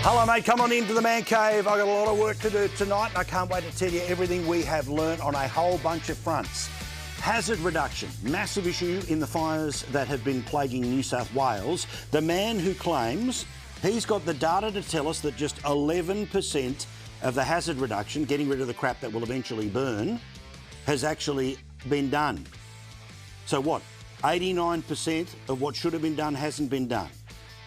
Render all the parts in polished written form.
Hello, mate. Come on into the man cave. I've got a lot of work to do tonight, and I can't wait to tell you everything we have learnt on a whole bunch of fronts. Hazard reduction, massive issue in the fires that have been plaguing New South Wales. The man who claims he's got the data to tell us that just 11% of the hazard reduction, getting rid of the crap that will eventually burn, has actually been done. So what? 89% of what should have been done hasn't been done.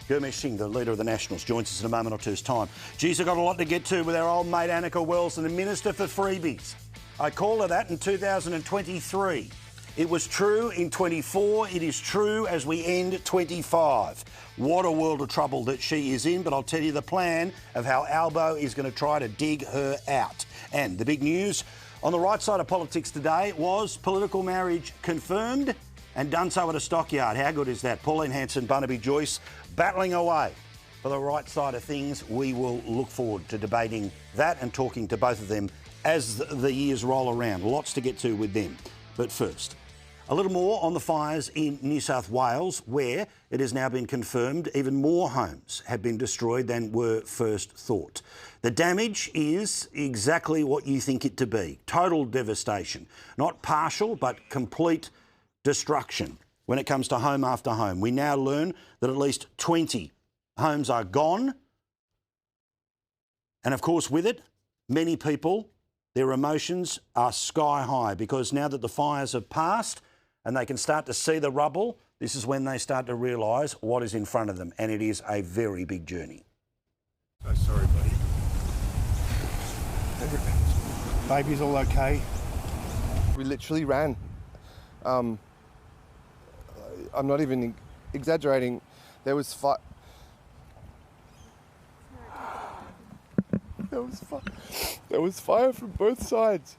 Gurmesh Singh, the leader of the Nationals, joins us in a moment or two's time. Geez, I've got a lot to get to with our old mate Anika Wells, and the Minister for Freebies. I call her that in 2023. It was true in 24. It is true as we end 25. What a world of trouble that she is in, but I'll tell you the plan of how Albo is going to try to dig her out. And the big news on the right side of politics today was political marriage confirmed and done so at a stockyard. How good is that? Pauline Hanson, Barnaby Joyce, battling away for the right side of things. We will look forward to debating that and talking to both of them as the years roll around. Lots to get to with them. But first, a little more on the fires in New South Wales, where it has now been confirmed even more homes have been destroyed than were first thought. The damage is exactly what you think it to be. Total devastation. Not partial, but complete destruction when it comes to home after home. We now learn that at least 20 homes are gone. And of course, with it, many people, their emotions are sky high, because now that the fires have passed and they can start to see the rubble, this is when they start to realise what is in front of them. And it is a very big journey. So sorry, buddy. Baby's all okay. We literally ran. I'm not even exaggerating. There was fire from both sides.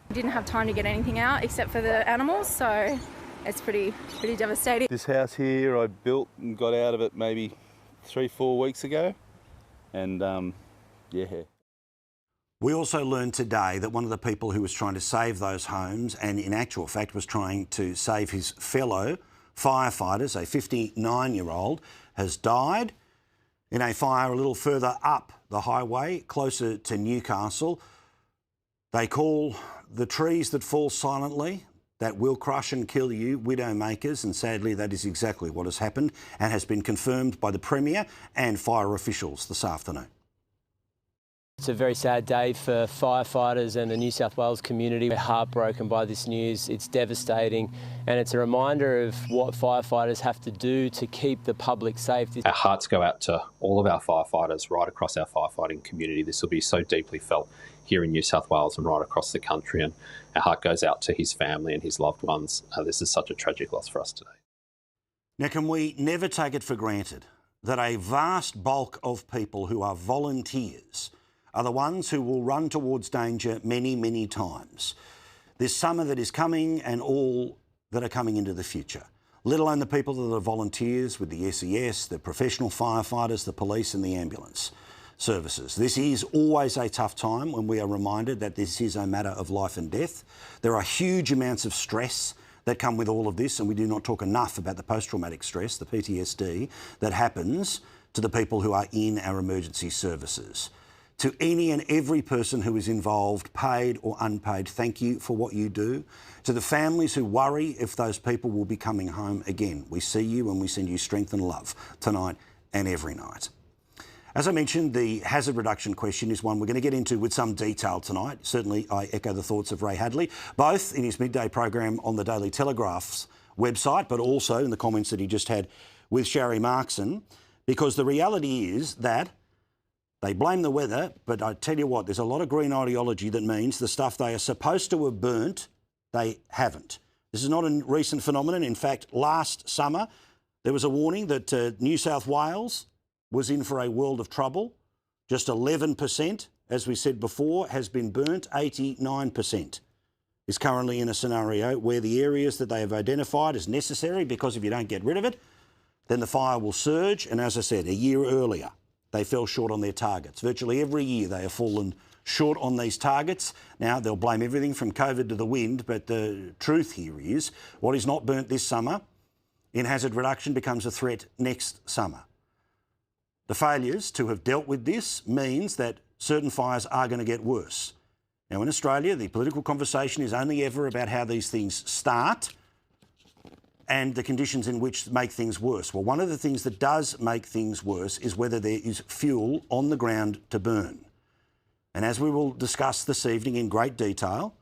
We didn't have time to get anything out except for the animals, so it's pretty devastating. This house here I built and got out of it maybe 3-4 weeks ago, and yeah. We also learned today that one of the people who was trying to save those homes, and in actual fact was trying to save his fellow firefighters, a 59-year-old, has died in a fire a little further up the highway, closer to Newcastle. They call the trees that fall silently, that will crush and kill you, widowmakers, and sadly that is exactly what has happened and has been confirmed by the Premier and fire officials this afternoon. It's a very sad day for firefighters and the New South Wales community. We're heartbroken by this news. It's devastating, and it's a reminder of what firefighters have to do to keep the public safe. Our hearts go out to all of our firefighters right across our firefighting community. This will be so deeply felt here in New South Wales and right across the country, and our heart goes out to his family and his loved ones. This is such a tragic loss for us today. Now, can we never take it for granted that a vast bulk of people who are volunteers are the ones who will run towards danger many, many times this summer that is coming and all that are coming into the future, let alone the people that are volunteers with the SES, the professional firefighters, the police and the ambulance services. This is always a tough time when we are reminded that this is a matter of life and death. There are huge amounts of stress that come with all of this, and we do not talk enough about the post-traumatic stress, the PTSD, that happens to the people who are in our emergency services. To any and every person who is involved, paid or unpaid, thank you for what you do. To the families who worry if those people will be coming home again, we see you and we send you strength and love tonight and every night. As I mentioned, the hazard reduction question is one we're going to get into with some detail tonight. Certainly, I echo the thoughts of Ray Hadley, both in his midday program on the Daily Telegraph's website, but also in the comments that he just had with Sharry Markson, because the reality is that they blame the weather, but I tell you what, there's a lot of green ideology that means the stuff they are supposed to have burnt, they haven't. This is not a recent phenomenon. In fact, last summer, there was a warning that New South Wales was in for a world of trouble. Just 11%, as we said before, has been burnt. 89% is currently in a scenario where the areas that they have identified as necessary, because if you don't get rid of it, then the fire will surge. And as I said, a year earlier, they fell short on their targets. Virtually every year they have fallen short on these targets. Now, they'll blame everything from COVID to the wind, but the truth here is what is not burnt this summer in hazard reduction becomes a threat next summer. The failures to have dealt with this means that certain fires are going to get worse. Now, in Australia, the political conversation is only ever about how these things start and the conditions in which make things worse. Well, one of the things that does make things worse is whether there is fuel on the ground to burn. And as we will discuss this evening in great detail,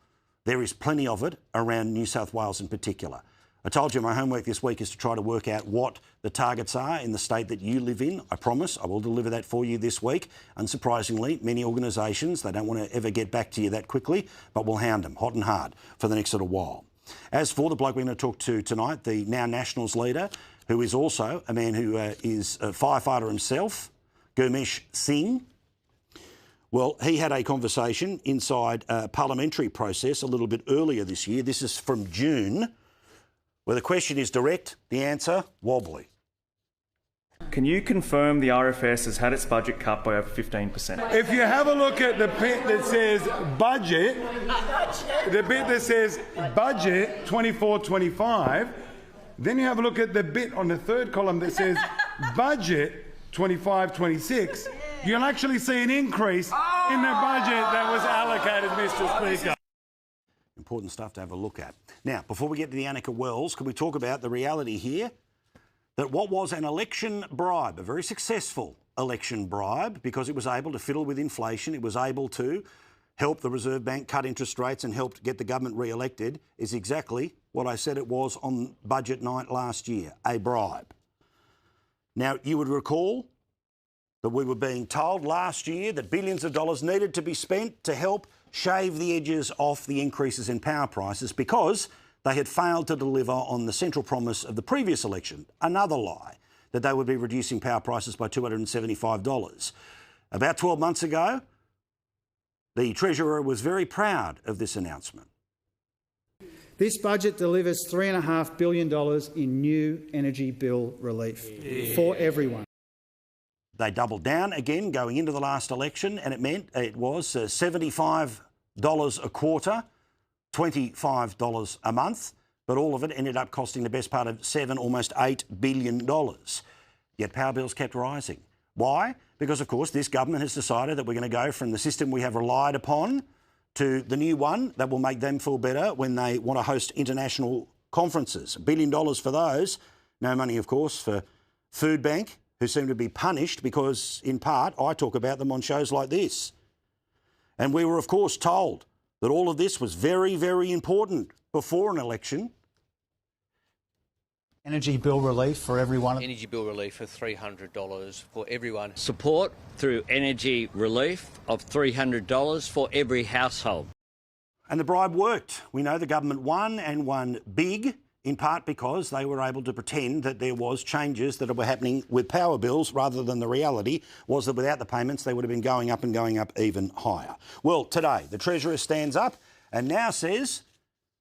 there is plenty of it around New South Wales in particular. I told you my homework this week is to try to work out what the targets are in the state that you live in. I promise I will deliver that for you this week. Unsurprisingly, many organisations, they don't want to ever get back to you that quickly, but we'll hound them hot and hard for the next little while. As for the bloke we're going to talk to tonight, the now Nationals leader, who is also a man who is a firefighter himself, Gurmesh Singh. Well, he had a conversation inside a parliamentary process a little bit earlier this year. This is from June, where the question is direct, the answer wobbly. Can you confirm the RFS has had its budget cut by over 15%? If you have a look at the bit that says budget, the bit that says budget 24-25, then you have a look at the bit on the third column that says budget 25-26, you'll actually see an increase in the budget that was allocated, Mr. Speaker. Important stuff to have a look at. Now, before we get to the Anika Wells, can we talk about the reality here that what was an election bribe, a very successful election bribe, because it was able to fiddle with inflation, it was able to help the Reserve Bank cut interest rates and helped get the government re-elected, is exactly what I said it was on budget night last year, a bribe. Now, you would recall that we were being told last year that billions of dollars needed to be spent to help shave the edges off the increases in power prices because they had failed to deliver on the central promise of the previous election, another lie, that they would be reducing power prices by $275. About 12 months ago, the Treasurer was very proud of this announcement. This budget delivers $3.5 billion in new energy bill relief for everyone. They doubled down again going into the last election, and it meant it was $75 a quarter, $25 a month, but all of it ended up costing the best part of almost $8 billion. Yet power bills kept rising. Why? Because, of course, this government has decided that we're going to go from the system we have relied upon to the new one that will make them feel better when they want to host international conferences. $1 billion for those. No money, of course, for Food Bank, who seem to be punished because, in part, I talk about them on shows like this. And we were, of course, told that all of this was very, very important before an election. Energy bill relief for everyone. Energy bill relief of $300 for everyone. Support through energy relief of $300 for every household. And the bribe worked. We know the government won and won big, in part because they were able to pretend that there was changes that were happening with power bills rather than the reality was that without the payments they would have been going up and going up even higher. Well, today the Treasurer stands up and now says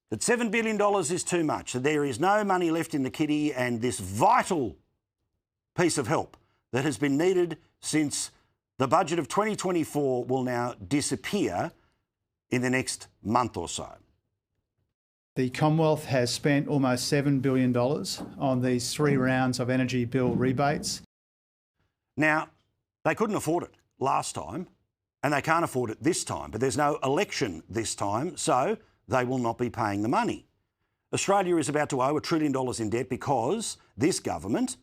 that $7 billion is too much, that there is no money left in the kitty, and this vital piece of help that has been needed since the budget of 2024 will now disappear in the next month or so. The Commonwealth has spent almost $7 billion on these 3 rounds of energy bill rebates. Now, they couldn't afford it last time, and they can't afford it this time, but there's no election this time, so they will not be paying the money. Australia is about to owe $1 trillion in debt because this government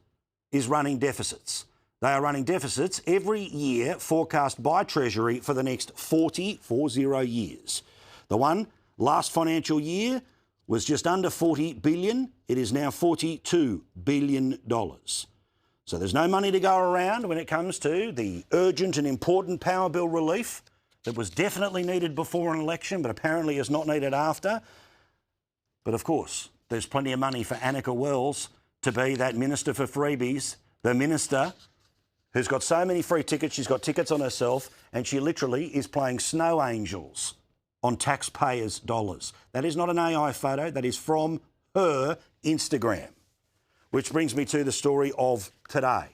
is running deficits. They are running deficits every year forecast by Treasury for the next 40 years. The one last financial year was just under $40 billion. It is now $42 billion. So there's no money to go around when it comes to the urgent and important power bill relief that was definitely needed before an election, but apparently is not needed after. But of course, there's plenty of money for Anika Wells to be that minister for freebies, the minister who's got so many free tickets, she's got tickets on herself, and she literally is playing snow angels on taxpayers' dollars. That is not an AI photo, that is from her Instagram. Which brings me to the story of today.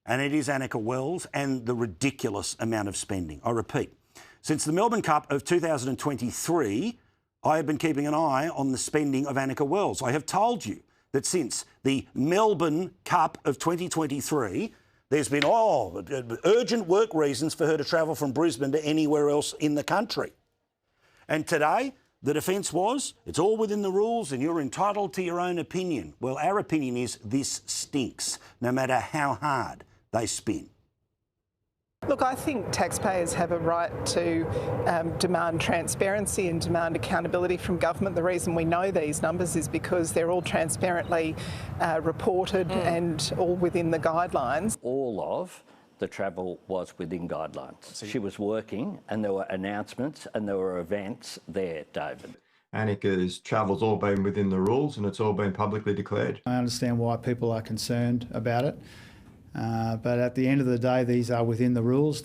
And it is Anika Wells and the ridiculous amount of spending. I repeat, since the Melbourne Cup of 2023, I have been keeping an eye on the spending of Anika Wells. I have told you that since the Melbourne Cup of 2023, There's been, urgent work reasons for her to travel from Brisbane to anywhere else in the country. And today, the defence was, it's all within the rules and you're entitled to your own opinion. Well, our opinion is this stinks, no matter how hard they spin. Look, I think taxpayers have a right to demand transparency and demand accountability from government. The reason we know these numbers is because they're all transparently reported and all within the guidelines. All of the travel was within guidelines. She was working and there were announcements and there were events there, David. Anika's travel's all been within the rules and it's all been publicly declared. I understand why people are concerned about it. But at the end of the day, these are within the rules.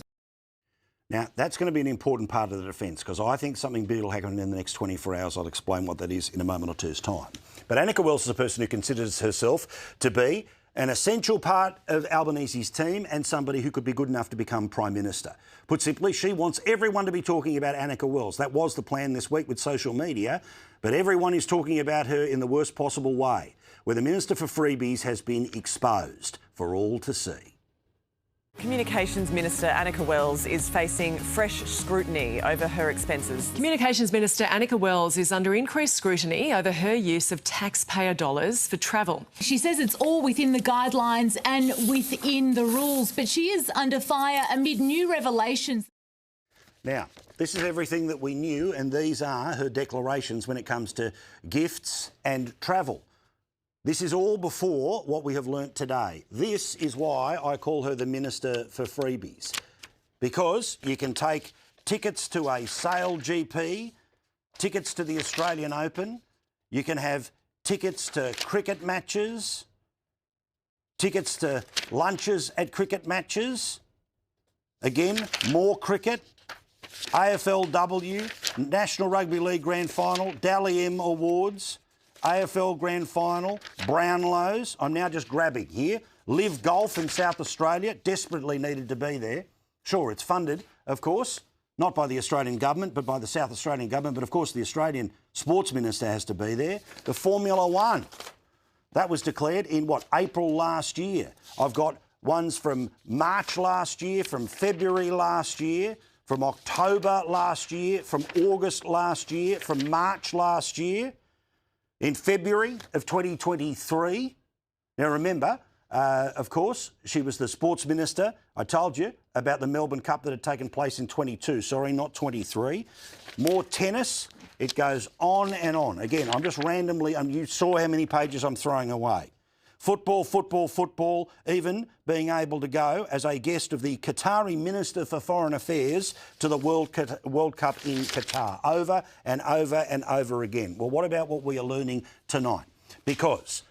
Now, that's going to be an important part of the defence because I think something big will happen in the next 24 hours. I'll explain what that is in a moment or two's time. But Anika Wells is a person who considers herself to be an essential part of Albanese's team and somebody who could be good enough to become Prime Minister. Put simply, she wants everyone to be talking about Anika Wells. That was the plan this week with social media, but everyone is talking about her in the worst possible way, where the Minister for Freebies has been exposed for all to see. Communications Minister Anika Wells is facing fresh scrutiny over her expenses. Communications Minister Anika Wells is under increased scrutiny over her use of taxpayer dollars for travel. She says it's all within the guidelines and within the rules, but she is under fire amid new revelations. Now, this is everything that we knew, and these are her declarations when it comes to gifts and travel. This is all before what we have learnt today. This is why I call her the Minister for Freebies, because you can take tickets to a Sail GP, tickets to the Australian Open, you can have tickets to cricket matches, tickets to lunches at cricket matches, again, more cricket, AFLW, National Rugby League Grand Final, Dally M Awards, AFL Grand Final, Brownlows. I'm now just grabbing here. Live Golf in South Australia, desperately needed to be there. Sure, it's funded, of course, not by the Australian government, but by the South Australian government. But of course, the Australian Sports Minister has to be there. The Formula One, that was declared in April last year. I've got ones from March last year, from February last year, from October last year, from August last year, from March last year. In February of 2023, now remember, of course, she was the sports minister. I told you about the Melbourne Cup that had taken place in 22. Sorry, not 23. More tennis. It goes on and on. Again, I'm just randomly, you saw how many pages I'm throwing away. Football, football, football, even being able to go as a guest of the Qatari Minister for Foreign Affairs to the World Cup in Qatar, over and over and over again. Well, what about what we are learning tonight? Because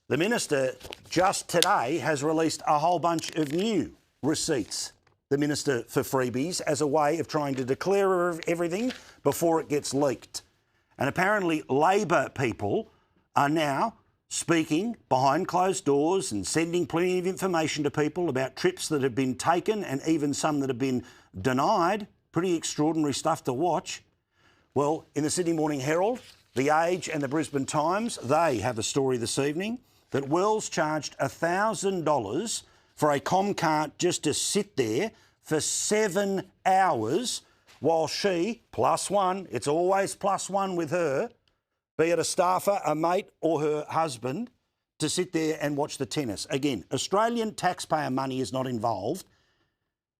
the Minister just today has released a whole bunch of new receipts, the Minister for Freebies, as a way of trying to declare everything before it gets leaked. And apparently Labor people are now speaking behind closed doors and sending plenty of information to people about trips that have been taken and even some that have been denied. Pretty extraordinary stuff to watch. Well, in the Sydney Morning Herald, The Age and the Brisbane Times, they have a story this evening that Wells charged $1,000 for a Comcart just to sit there for 7 hours while she, +1, it's always +1 with her, be it a staffer, a mate or her husband, to sit there and watch the tennis. Again, Australian taxpayer money is not involved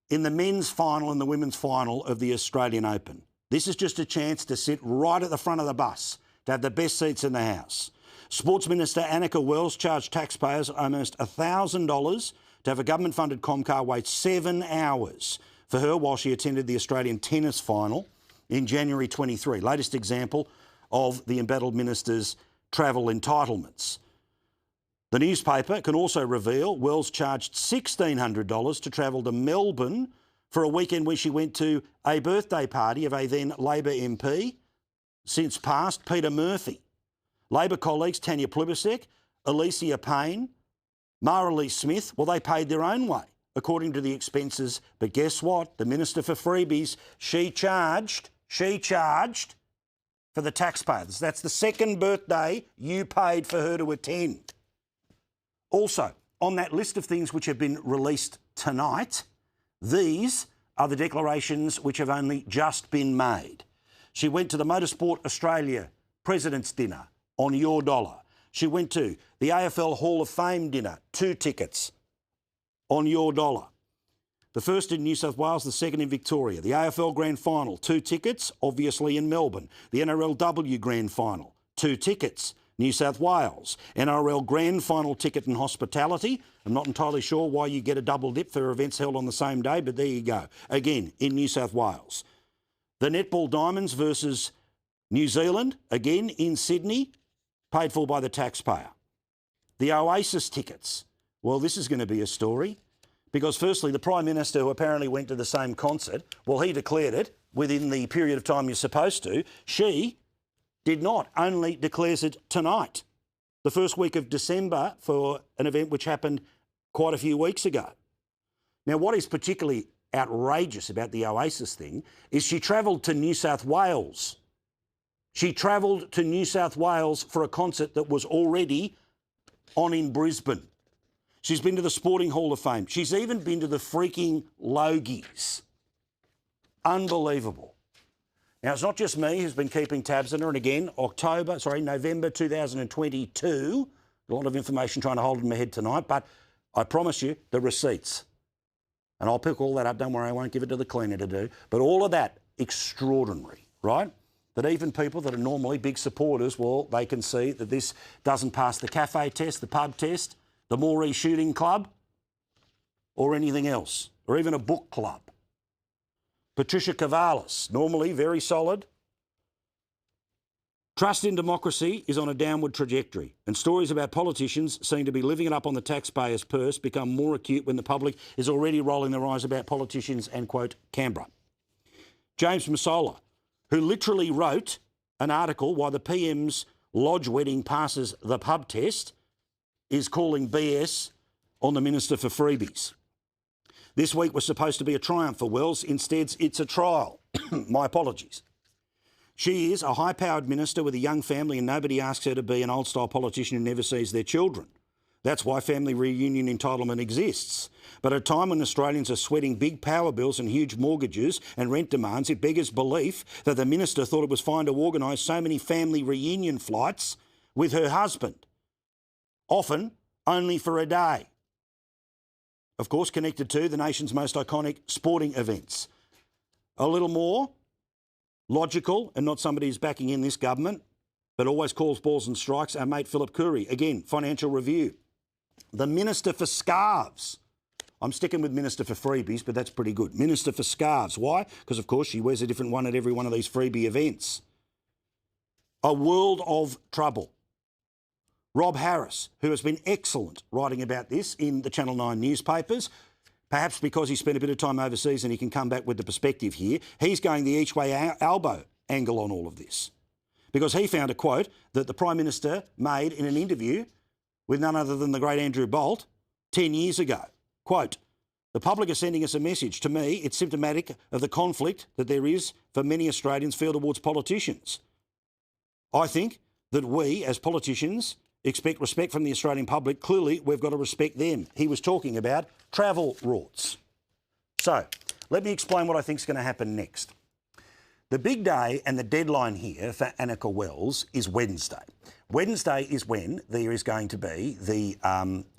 in the men's final and the women's final of the Australian Open. This is just a chance to sit right at the front of the bus, to have the best seats in the house. Sports Minister Anika Wells charged taxpayers almost $1,000 to have a government-funded Comcar wait 7 hours for her while she attended the Australian tennis final in January 23. Latest example of the embattled minister's travel entitlements. The newspaper can also reveal Wells charged $1,600 to travel to Melbourne for a weekend where she went to a birthday party of a then Labor MP, since passed, Peter Murphy. Labor colleagues Tanya Plibersek, Alicia Payne, Mara Lee Smith, well, they paid their own way, according to the expenses. But guess what? The Minister for Freebies, she charged for the taxpayers. That's the second birthday you paid for her to attend. Also, on that list of things which have been released tonight, these are the declarations which have only just been made. She went to the Motorsport Australia President's Dinner on your dollar. She went to the AFL Hall of Fame dinner, 2 tickets on your dollar. The first in New South Wales, the second in Victoria. The AFL Grand Final, 2 tickets, obviously in Melbourne. The NRLW Grand Final, 2 tickets, New South Wales. NRL Grand Final ticket and hospitality. I'm not entirely sure why you get a double dip for events held on the same day, but there you go. Again, in New South Wales. The Netball Diamonds versus New Zealand, again in Sydney, paid for by the taxpayer. The Oasis tickets. Well, this is going to be a story because firstly, the Prime Minister, who apparently went to the same concert, well, he declared it within the period of time you're supposed to. She did not, only declares it tonight, the first week of December, for an event which happened quite a few weeks ago. Now, what is particularly outrageous about the Oasis thing is she travelled to New South Wales. She travelled to New South Wales for a concert that was already on in Brisbane. She's been to the Sporting Hall of Fame. She's even been to the freaking Logies. Unbelievable. Now, it's not just me who's been keeping tabs on her. And again, November 2022. A lot of information trying to hold in my head tonight. But I promise you, the receipts. And I'll pick all that up. Don't worry, I won't give it to the cleaner to do. But all of that, extraordinary, right? That even people that are normally big supporters, well, they can see that this doesn't pass the cafe test, the pub test, the Moree Shooting Club, or anything else, or even a book club. Patricia Cavalis, normally very solid. Trust in democracy is on a downward trajectory, and stories about politicians seem to be living it up on the taxpayer's purse become more acute when the public is already rolling their eyes about politicians and, quote, Canberra. James Massola, who literally wrote an article why the PM's lodge wedding passes the pub test, is calling BS on the Minister for Freebies. This week was supposed to be a triumph for Wells. Instead, it's a trial. My apologies. She is a high-powered minister with a young family and nobody asks her to be an old-style politician who never sees their children. That's why family reunion entitlement exists. But at a time when Australians are sweating big power bills and huge mortgages and rent demands, it beggars belief that the minister thought it was fine to organise so many family reunion flights with her husband, often only for a day. Of course, connected to the nation's most iconic sporting events. A little more logical, and not somebody who's backing in this government, but always calls balls and strikes, our mate Philip Curry. Again, Financial Review. The Minister for Scarves. I'm sticking with Minister for Freebies, but that's pretty good. Minister for Scarves. Why? Because, of course, she wears a different one at every one of these freebie events. A world of trouble. Rob Harris, who has been excellent writing about this in the Channel 9 newspapers, perhaps because he spent a bit of time overseas and he can come back with the perspective here, he's going the each-way elbow angle on all of this. Because he found a quote that the Prime Minister made in an interview with none other than the great Andrew Bolt 10 years ago. Quote, "The public are sending us a message. To me, it's symptomatic of the conflict that there is for many Australians feel towards politicians. I think that we, as politicians, expect respect from the Australian public. Clearly, we've got to respect them." He was talking about travel routes. So, let me explain what I think is going to happen next. The big day and the deadline here for Anika Wells is Wednesday. Wednesday is when there is going to be the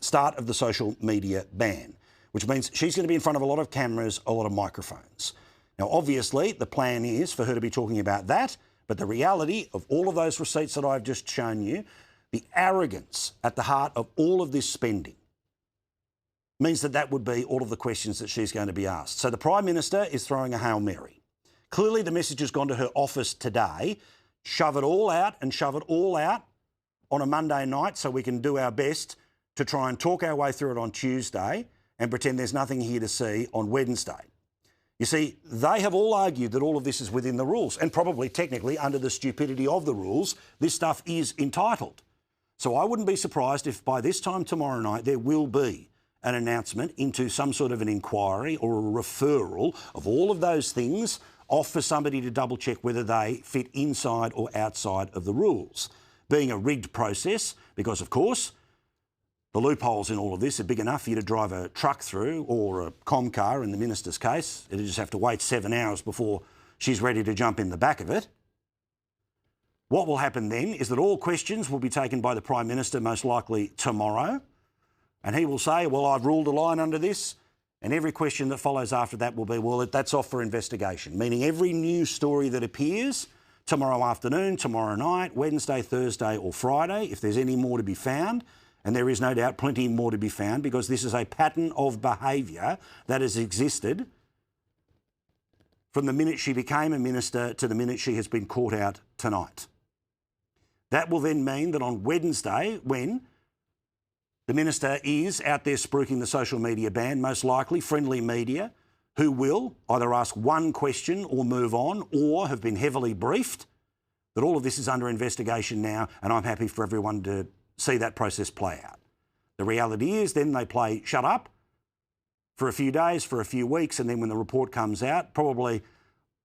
start of the social media ban, which means she's going to be in front of a lot of cameras, a lot of microphones. Now, obviously, the plan is for her to be talking about that, but the reality of all of those receipts that I've just shown you, the arrogance at the heart of all of this spending, means that that would be all of the questions that she's going to be asked. So the Prime Minister is throwing a Hail Mary. Clearly, the message has gone to her office today. Shove it all out and shove it all out on a Monday night so we can do our best to try and talk our way through it on Tuesday and pretend there's nothing here to see on Wednesday. You see, they have all argued that all of this is within the rules and probably technically under the stupidity of the rules, this stuff is entitled. So I wouldn't be surprised if by this time tomorrow night there will be an announcement into some sort of an inquiry or a referral of all of those things off for somebody to double check whether they fit inside or outside of the rules. Being a rigged process, because of course, The loopholes in all of this are big enough for you to drive a truck through, or a Comcar in the minister's case. It'll just have to wait 7 hours before she's ready to jump in the back of it. What will happen then is that all questions will be taken by the Prime Minister most likely tomorrow, and he will say, well, I've ruled a line under this, and every question that follows after that will be, well, that's off for investigation, meaning every news story that appears tomorrow afternoon, tomorrow night, Wednesday, Thursday or Friday, if there's any more to be found, and there is no doubt plenty more to be found, because this is a pattern of behaviour that has existed from the minute she became a minister to the minute she has been caught out tonight. That will then mean that on Wednesday, when the minister is out there spruiking the social media ban, most likely friendly media, who will either ask one question or move on, or have been heavily briefed that all of this is under investigation now, and I'm happy for everyone to see that process play out. The reality is then they play shut up for a few days, for a few weeks, and then when the report comes out, probably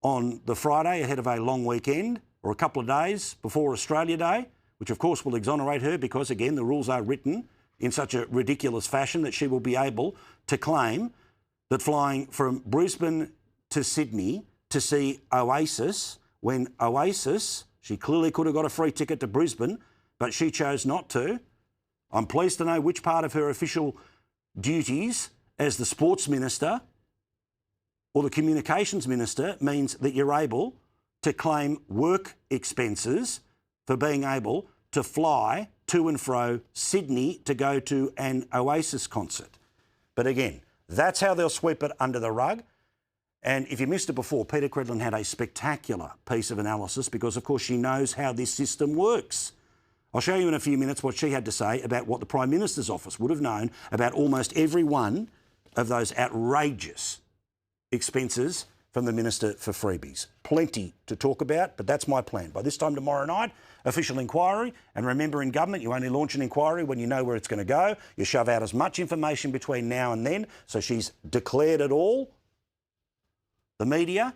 on the Friday ahead of a long weekend or a couple of days before Australia Day, which of course will exonerate her because, again, the rules are written in such a ridiculous fashion that she will be able to claim that flying from Brisbane to Sydney to see Oasis, when Oasis, she clearly could have got a free ticket to Brisbane, but she chose not to. I'm pleased to know which part of her official duties as the sports minister or the communications minister means that you're able to claim work expenses for being able to fly to and fro Sydney to go to an Oasis concert. But again, that's how they'll sweep it under the rug. And if you missed it before, Peter Credlin had a spectacular piece of analysis because, of course, she knows how this system works. I'll show you in a few minutes what she had to say about what the Prime Minister's office would have known about almost every one of those outrageous expenses from the Minister for Freebies. Plenty to talk about, but that's my plan. By this time tomorrow night, official inquiry. And remember, in government, you only launch an inquiry when you know where it's going to go. You shove out as much information between now and then. So she's declared it all. The media,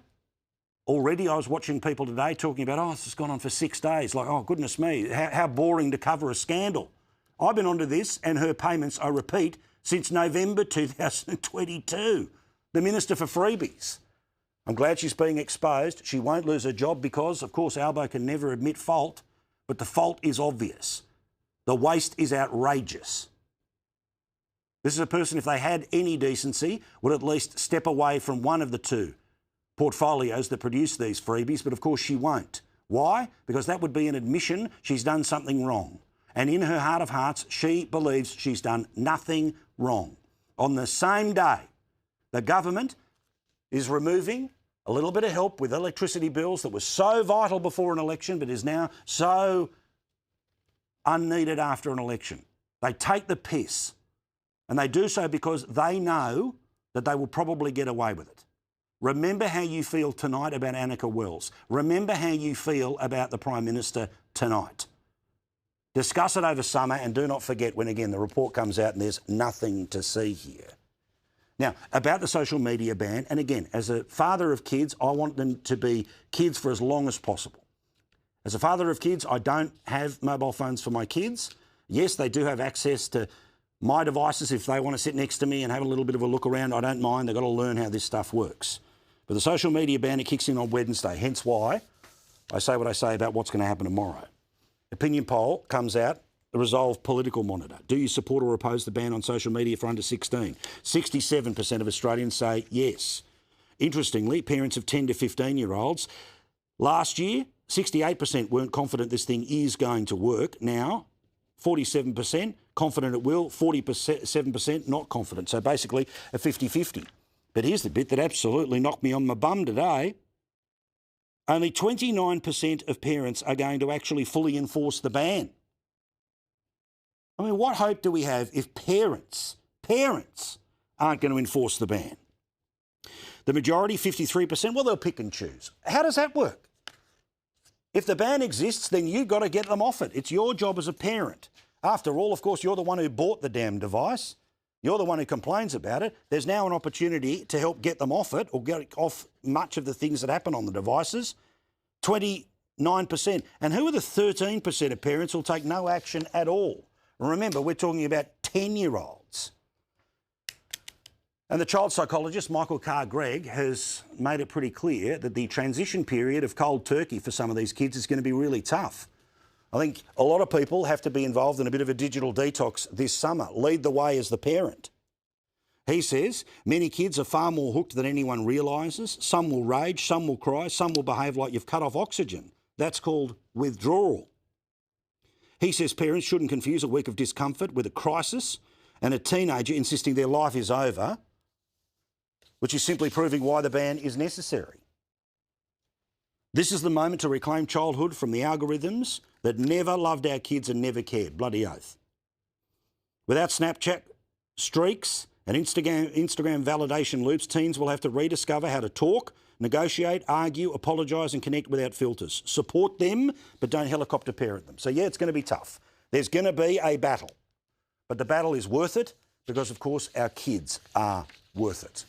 already I was watching people today talking about, oh, this has gone on for 6 days. Like, oh, goodness me, how boring to cover a scandal. I've been onto this, and her payments, I repeat, since November 2022. The Minister for Freebies. I'm glad she's being exposed. She won't lose her job because, of course, Albo can never admit fault, but the fault is obvious. The waste is outrageous. This is a person, if they had any decency, would at least step away from one of the two portfolios that produce these freebies, but of course she won't. Why? Because that would be an admission she's done something wrong. And in her heart of hearts, she believes she's done nothing wrong. On the same day, the government is removing a little bit of help with electricity bills that was so vital before an election but is now so unneeded after an election. They take the piss, and they do so because they know that they will probably get away with it. Remember how you feel tonight about Anika Wells. Remember how you feel about the Prime Minister tonight. Discuss it over summer, and do not forget when, again, the report comes out and there's nothing to see here. Now, about the social media ban, and again, as a father of kids, I want them to be kids for as long as possible. As a father of kids, I don't have mobile phones for my kids. Yes, they do have access to my devices if they want to sit next to me and have a little bit of a look around. I don't mind. They've got to learn how this stuff works. But the social media ban, it kicks in on Wednesday, hence why I say what I say about what's going to happen tomorrow. Opinion poll comes out, the Resolve Political Monitor. Do you support or oppose the ban on social media for under 16? 67% of Australians say yes. Interestingly, parents of 10 to 15-year-olds, last year, 68% weren't confident this thing is going to work. Now, 47% confident it will, 47% not confident. So basically a 50-50. But here's the bit that absolutely knocked me on my bum today. Only 29% of parents are going to actually fully enforce the ban. I mean, what hope do we have if parents aren't going to enforce the ban? The majority, 53%, well, they'll pick and choose. How does that work? If the ban exists, then you've got to get them off it. It's your job as a parent. After all, of course, you're the one who bought the damn device. You're the one who complains about it. There's now an opportunity to help get them off it, or get off much of the things that happen on the devices. 29%. And who are the 13% of parents who'll take no action at all? Remember, we're talking about 10-year-olds. And the child psychologist, Michael Carr-Gregg, has made it pretty clear that the transition period of cold turkey for some of these kids is going to be really tough. I think a lot of people have to be involved in a bit of a digital detox this summer. Lead the way as the parent. He says many kids are far more hooked than anyone realises. Some will rage, some will cry, some will behave like you've cut off oxygen. That's called withdrawal. He says parents shouldn't confuse a week of discomfort with a crisis and a teenager insisting their life is over, which is simply proving why the ban is necessary. This is the moment to reclaim childhood from the algorithms that never loved our kids and never cared. Bloody oath. Without Snapchat streaks and Instagram validation loops, teens will have to rediscover how to talk, negotiate, argue, apologise and connect without filters. Support them, but don't helicopter parent them. So, yeah, it's going to be tough. There's going to be a battle. But the battle is worth it because, of course, our kids are worth it.